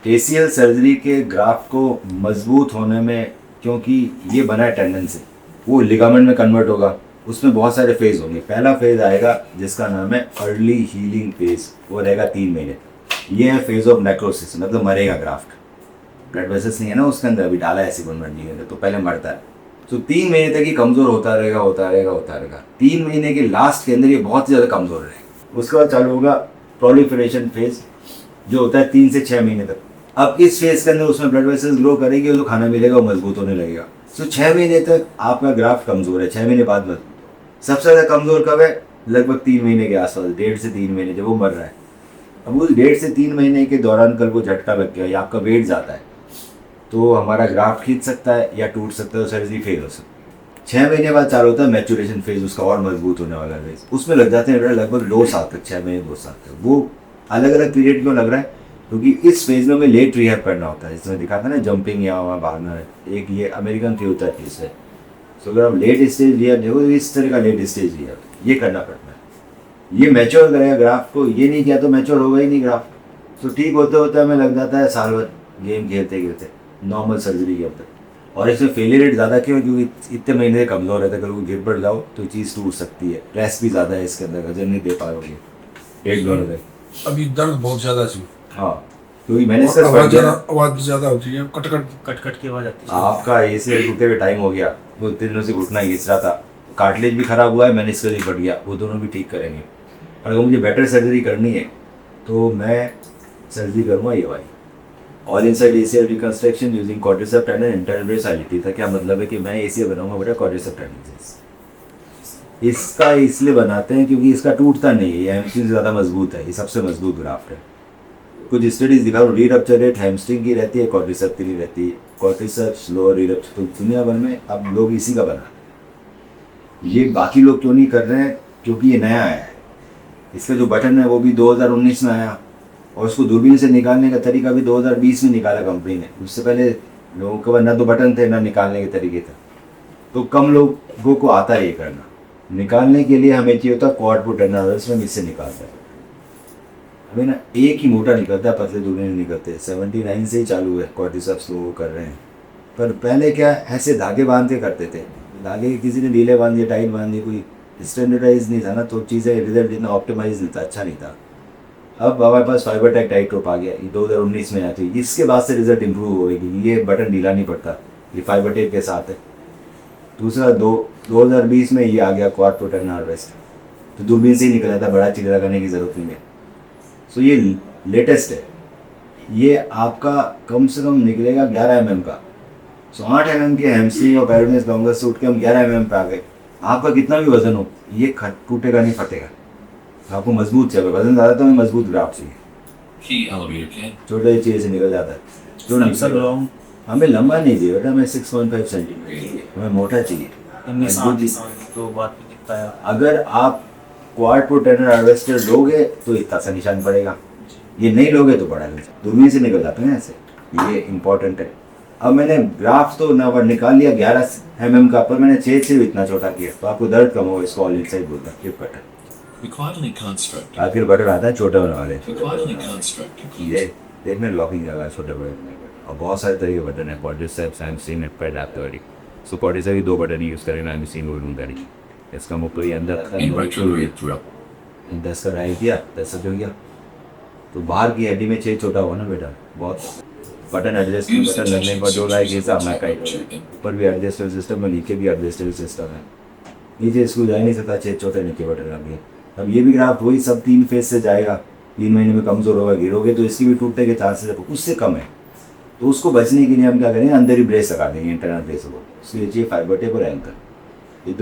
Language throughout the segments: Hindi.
ACL सर्जरी के ग्राफ्ट को मजबूत होने में, क्योंकि ये बना है टेंडन से, वो लिगामेंट में कन्वर्ट होगा। उसमें बहुत सारे फेज होंगे। पहला फेज आएगा जिसका नाम है अर्ली हीलिंग फेज, वो रहेगा 3 महीने। ये है फेज ऑफ नेक्रोसिस, मतलब मरेगा ग्राफ्ट। ब्लड वेसल्स नहीं है ना उसके अंदर, अभी डाला है सिकुड़न मंडी के अंदर, तो पहले मरता है। तो 3 महीने तक ही कमज़ोर होता रहेगा होता रहेगा होता रहेगा। 3 महीने के लास्ट के अंदर ये बहुत ही ज़्यादा कमज़ोर रहेगा। उसके बाद चालू होगा प्रोलिफरेशन फेज, जो होता है 3 से 6 महीने तक। अब इस फेज के अंदर उसमें ब्लड वेसल्स ग्रो करेंगे, जो खाना मिलेगा वो मजबूत होने लगेगा। सो 6 महीने तक आपका ग्राफ्ट कमज़ोर है, 6 महीने बाद मजबूत। सबसे ज़्यादा कमज़ोर कब है? लगभग 3 महीने के आसपास, 1.5 से 3 महीने जब वो मर रहा है। अब उस 1.5 से 3 महीने के दौरान कल को झटका लग गया या आपका वेट ज़्यादा है, तो हमारा ग्राफ्ट खींच सकता है या टूट सकता है, तो सर्जरी फेल हो सकती है। 6 महीने बाद चालू होता है मैच्योरेशन फेज, उसका और मजबूत होने वाला फेज। उसमें लग जाते हैं लगभग 2 साल तक, 6 महीने 2 साल तक। वो अलग अलग पीरियड क्यों लग रहा है? क्योंकि इस फेज में हमें लेट रिहैब करना होता है, जिसमें दिखा था ना जंपिंग या वहाँ भागना है, एक ये अमेरिकन थी होता है केस है। सो अगर आप लेट स्टेज रिहैब देखो, इस तरह का लेट स्टेज रिहैब ये करना पड़ता है। ये मैच्योर करेगा ग्राफ्ट को, ये नहीं किया तो मैच्योर होगा ही नहीं ग्राफ्ट। तो ठीक होते होते हमें लग जाता है साल भर गेम खेलते खेलते नॉर्मल सर्जरी के अंदर। और इसमें फेलियर रेट ज़्यादा क्यों? क्योंकि इतने महीने कमज़ोर रहता है, अगर वो गिर पड़ जाओ तो चीज़ टूट सकती है। रेस्ट भी ज़्यादा है इसके अंदर, वजन नहीं दे पा रहे एक दोनों में। अभी दर्द बहुत ज्यादा है। हाँ, क्योंकि मैंने आवाज ज्यादा होती है, कट कट की आवाज़ आती है। आपका ACL टूटे हुए टाइम हो गया, वो 3 दिनों से घुटना घिस रहा था, कार्टिलेज भी खराब हुआ है, मैंने इसका भी बढ़ गया, वो दोनों भी ठीक करेंगे। और अगर मुझे बेटर सर्जरी करनी है तो मैं सर्जरी करूँगा ये वाली, all inside ACL reconstruction using quadriceps tendon internal brace ILT था। क्या मतलब है कि मैं ACL बनाऊंगा बेटा क्वाड्रिसेप्स टेंडन से। इसका इसलिए बनाते हैं क्योंकि इसका टूटता नहीं है, ये हैमस्ट्रिंग से ज़्यादा मजबूत है, ये सबसे मजबूत ग्राफ्ट है। कुछ स्टडीज दिखा री रप्चर रेट हैमस्ट्रिंग की रहती है, क्वाड्रिसेप्स की नहीं रहती। क्वाड्रिसेप्स लोअर री रप्चर, तो दुनिया भर में अब लोग इसी का बना, ये बाकी लोग क्यों नहीं कर रहे हैं? क्योंकि ये नया आया है। इसका जो बटन है वो भी 2019 में आया, और उसको दूरबीन से निकालने का तरीका भी 2020 में निकाला कंपनी ने। उससे पहले लोगों के पास ना तो बटन थे ना निकालने के तरीके थे, तो कम लोगों को आता है ये करना। निकालने के लिए हमें चाहिए होता क्वाड पुट एनालिसिस में इससे निकालता है। हमें ना एक ही मोटा निकलता है, पतले दूरबीन नहीं निकलते। 79 से ही चालू है क्वाड्रिसेप्स वो कर रहे हैं। पर पहले क्या ऐसे धागे बांध के करते थे, धागे किसी ने ढीले बांध दिए, टाइट बांध दिए, कोई स्टैंडर्डाइज नहीं था ना, तो चीज़ें रिजल्ट इतना ऑप्टिमाइज नहीं था, अच्छा नहीं था। अब हमारे पास फाइबर टेक टाइट रोप आ गया, ये 2019 में आया था। इसके बाद से रिजल्ट इंप्रूव होगी, ये बटन ढीला नहीं पड़ता, ये फाइबर टेक के साथ है। दूसरा 2020 में ये आ गया क्वाड पुट एंड हार्वेस्ट, तो दूरबीन से ही निकल जाता, बड़ा चिल्ला लगाने की ज़रूरत नहीं है। सो ये लेटेस्ट है, ये आपका कम से कम निकलेगा 11 mm का। सो 8 mm के हैमस्ट्रिंग और पैराडोनियस लॉन्गस से उठ के हम 11 mm पे आ गए। आपका कितना भी वजन हो, ये टूटेगा नहीं, फटेगा। आपको मजबूत चाहिए, वजन ज़्यादा तो हमें मजबूत ग्राफ्ट चाहिए। छोटे चीज़ से निकल जाता है। हमें लंबा नहीं चाहिए बेटा, हमें 6.5 सेंटीमीटर चाहिए, हमें मोटा चाहिए। अगर आप क्वाड पुट एंड हार्वेस्टर लोगे तो इतना सा निशान पड़ेगा, ये नहीं लोगे तो बड़ा नहीं, दूरबीन से निकल जाते हैं ऐसे, ये इंपॉर्टेंट है। अब मैंने ग्राफ तो ना निकाल लिया 11 mm का, पर मैंने 6 से इतना छोटा किया, तो आपको दर्द कम होगा। इसको ऑल इनसाइड बोलता है बटन। आखिर बटन आता है छोटे होने वाले, ये देखने लॉकिंग जगह है छोटे बटन, और बहुत सारे तरह के बटन है। क्वाड्रिसेप्स हैमस्ट्रिंग नेट पैड एप्टोरी, सो क्वाड्रिसेप्स भी 2 बटन यूज़ करेंगे, हैमस्ट्रिंग को लूँगा। इसका मुख तो ये अंदर 10 का राइट किया, 10 हो गया, तो बाहर की हड्डी में 6 छोटा हुआ ना बेटा, बहुत। बटन एडजस्ट बटन लगने पर जो लाइक हिसाब में काइट ऊपर भी एडजस्टेबल सिस्टम है, नीचे भी एडजस्टेबल सिस्टम है। नीचे इसको जा नहीं सकता, 6 छोटे नीचे बटन लग गए। अब ये भी ग्राफ वही सब 3 फेज से जाएगा, 3 महीने में कमज़ोर होगा, गिरोगे तो इसकी भी टूटने के चांसेस उससे कम है। तो उसको बचने के लिए हम क्या करेंगे, अंदर ही ब्रेस लगा देंगे, इंटरनल ब्रेस को। उसके लिए चाहिए फाइबर टेप और एंकर, ये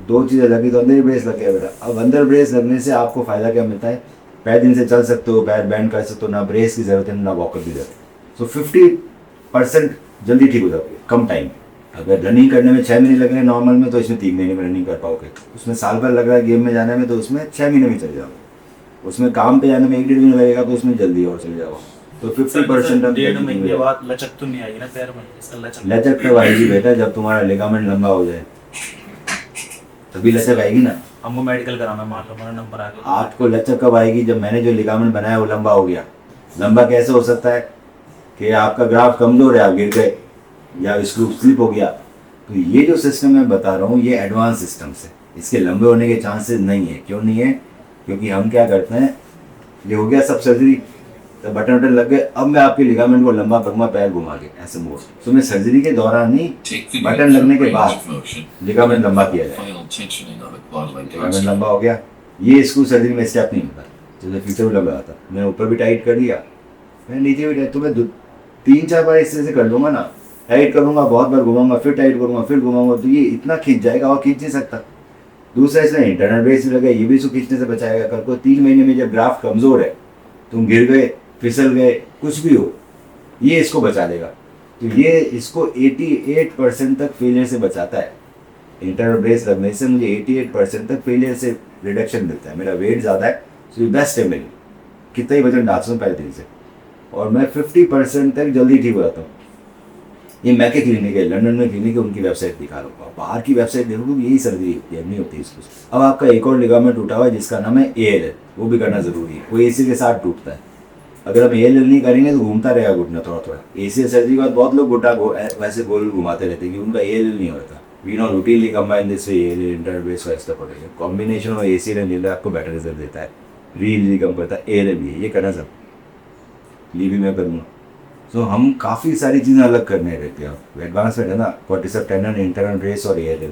दो चीज़ें लगी तो अंदर ही ब्रेस लग गया बेटा। अब अंदर ब्रेस लगने से आपको फ़ायदा क्या मिलता है? पैर दिन से चल सकते हो, पैर बैंड कर सकते हो, ना ब्रेस की ज़रूरत है ना वॉकर की ज़रूरत है। सो 50% जल्दी ठीक हो जाओगे कम टाइम में। अगर रनिंग करने में 6 महीने लग रहे हैं नॉर्मल में, तो इसमें 3 महीने में रनिंग कर पाओगे। उसमें साल भर लग रहा है गेम में जाने में, तो उसमें 6 महीने में चले जाओगे। उसमें काम पे जाने में 1-1.5 महीने लगेगा, तो उसमें जल्दी और चले जाओ। तो 50% 1.5 महीने के बाद लचक तो नहीं आएगी ना पैर में? लचक तब आएगी बेटा जब तुम्हारा लिगामेंट लंबा हो जाए, तभी लचक आएगी ना। हमको मेडिकल कराना, मान लो मेरा नंबर आ गया। आपको लचक कब आएगी? जब मैंने जो लिगामेंट बनाया वो लंबा हो गया। लंबा कैसे हो सकता है? कि आपका ग्राफ कमजोर है, आप गिर गए या स्क्रू स्लिप हो गया। तो ये जो सिस्टम मैं बता रहा हूँ ये एडवांस सिस्टम्स है, इसके लंबे होने के चांसेस नहीं है। क्यों नहीं है? क्योंकि हम क्या करते हैं, ये हो गया सब सर्जरी, तो बटन वटन लग गए, अब मैं आपके लिगामेंट को लंबा करूँगा पैर घुमा के ऐसे मोड़। तो मैं सर्जरी के दौरान नहीं, बटन लगने के बाद लिगामेंट लंबा किया जाए। लिगामेंट लंबा हो गया, ये स्क्रू सर्जरी में स्टेप नहीं होता, जैसे फ्यूचर में लगा था। मैंने ऊपर भी टाइट कर लिया, मैं नीचे भी टाइट, तो मैं 3-4 बार इस तरह से कर लूँगा ना, टाइट करूँगा, बहुत बार घुमाऊंगा, फिर टाइट करूँगा, फिर घुमाऊंगा, तो ये इतना खींच जाएगा और खींच नहीं सकता। दूसरा इसमें इंटरनल ब्रेस लगा, ये भी इसको खींचने से बचाएगा। कल को 3 महीने में जब ग्राफ कमज़ोर है, तुम गिर गए, फिसल गए, कुछ भी हो, ये इसको बचा लेगा। तो ये इसको 88% तक फेलियर से बचाता है। इंटरनल ब्रेस लगने से मुझे 88% तक फेलियर से रिडक्शन मिलता है। मेरा वेट ज़्यादा है, तो ये बेस्ट है मेरी, कितना ही वजन डाल सकूँ पहले दिन से, और मैं 50% तक जल्दी ठीक हो जाता हूँ। ये मैके क्लिनिक है, लंदन में क्लिनिक है, उनकी वेबसाइट दिखा रहा हूँ, बाहर की वेबसाइट देखोगे यही सर्जरी होती है, नहीं होती इसको। अब आपका एक और लिगामेंट टूटा हुआ है जिसका नाम है ALL, वो भी करना ज़रूरी है, वो AC के साथ टूटता है। अगर हम ALL नहीं करेंगे तो घूमता रहेगा घुटना थोड़ा थोड़ा। ACL सर्जरी के बाद बहुत लोग घुटा वैसे गोल घुमाते रहते हैं कि उनका ALL नहीं होता। We not routinely combine this way ALL internal brace वाइस पड़ेगा, combination of ACL and ALL आपको बेटर रिजल्ट देता है, रीली कम करता है। ALL भी है, ये करना सब ली भी मैं करूँगा। तो हम काफ़ी सारी चीज़ें अलग करने रहते हैं। एडवांस में है ना, क्वाड्रिसेप्स टेंडन, इंटरनल ब्रेस और ALL,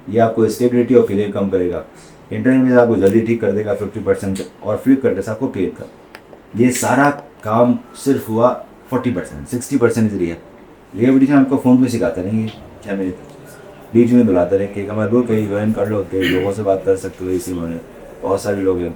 ये आपको स्टेबिलिटी और फेलियर कम करेगा। इंटरनल ब्रेस आपको जल्दी ठीक कर देगा 50% और फ्री कर आपको क्लियर कर। ये सारा काम सिर्फ हुआ 40%, 60% इज रिहेबिलिटेशन आपको फ़ोन पे सिखाता नहीं है, क्या मेरे बीच में बुलाते रहे कि हमारे लोग कहीं ज्वाइन कर लो, कई लोगों से बात कर सकते हो, इसी में बहुत सारे लोग हैं।